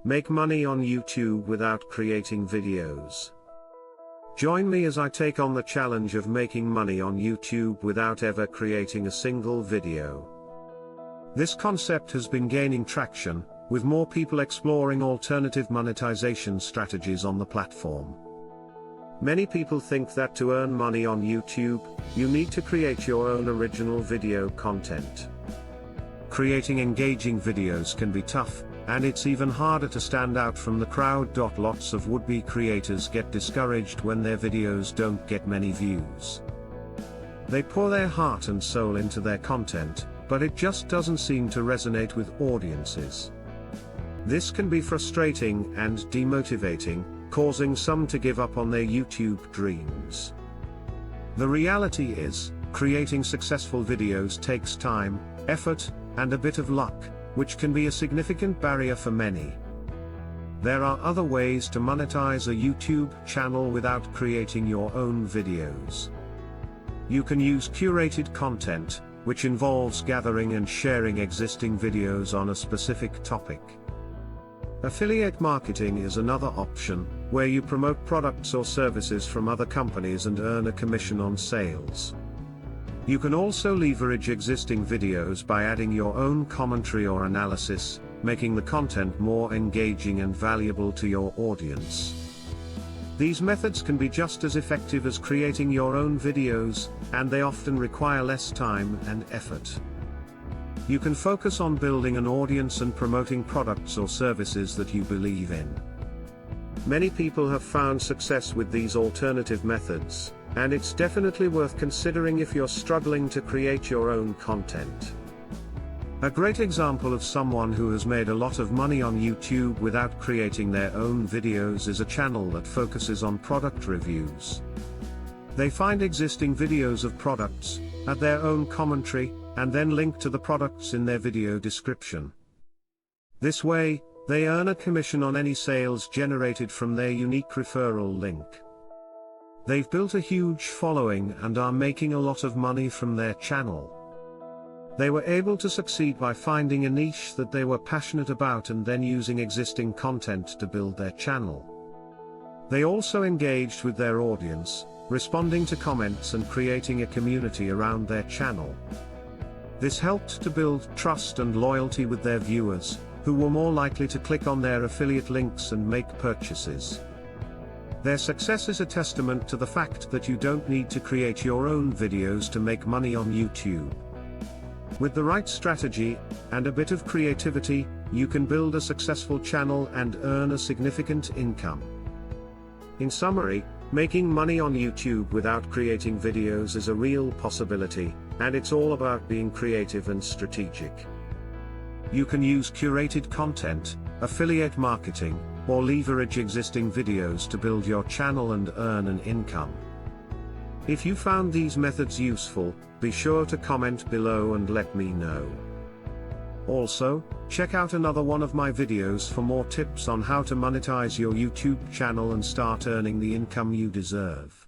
Make money on YouTube without creating videos. Join me as I take on the challenge of making money on YouTube without ever creating a single video. This concept has been gaining traction, with more people exploring alternative monetization strategies on the platform. Many people think that to earn money on YouTube, you need to create your own original video content. Creating engaging videos can be tough, and it's even harder to stand out from the crowd. Lots of would-be creators get discouraged when their videos don't get many views. They pour their heart and soul into their content, but it just doesn't seem to resonate with audiences. This can be frustrating and demotivating, causing some to give up on their YouTube dreams. The reality is, creating successful videos takes time, effort, and a bit of luck, which can be a significant barrier for many. There are other ways to monetize a YouTube channel without creating your own videos. You can use curated content, which involves gathering and sharing existing videos on a specific topic. Affiliate marketing is another option, where you promote products or services from other companies and earn a commission on sales. You can also leverage existing videos by adding your own commentary or analysis, making the content more engaging and valuable to your audience. These methods can be just as effective as creating your own videos, and they often require less time and effort. You can focus on building an audience and promoting products or services that you believe in. Many people have found success with these alternative methods, and it's definitely worth considering if you're struggling to create your own content. A great example of someone who has made a lot of money on YouTube without creating their own videos is a channel that focuses on product reviews. They find existing videos of products, add their own commentary, and then link to the products in their video description. This way, they earn a commission on any sales generated from their unique referral link. They've built a huge following and are making a lot of money from their channel. They were able to succeed by finding a niche that they were passionate about and then using existing content to build their channel. They also engaged with their audience, responding to comments and creating a community around their channel. This helped to build trust and loyalty with their viewers, who were more likely to click on their affiliate links and make purchases. Their success is a testament to the fact that you don't need to create your own videos to make money on YouTube. With the right strategy, and a bit of creativity, you can build a successful channel and earn a significant income. In summary, making money on YouTube without creating videos is a real possibility, and it's all about being creative and strategic. You can use curated content, affiliate marketing, or leverage existing videos to build your channel and earn an income. If you found these methods useful, be sure to comment below and let me know. Also, check out another one of my videos for more tips on how to monetize your YouTube channel and start earning the income you deserve.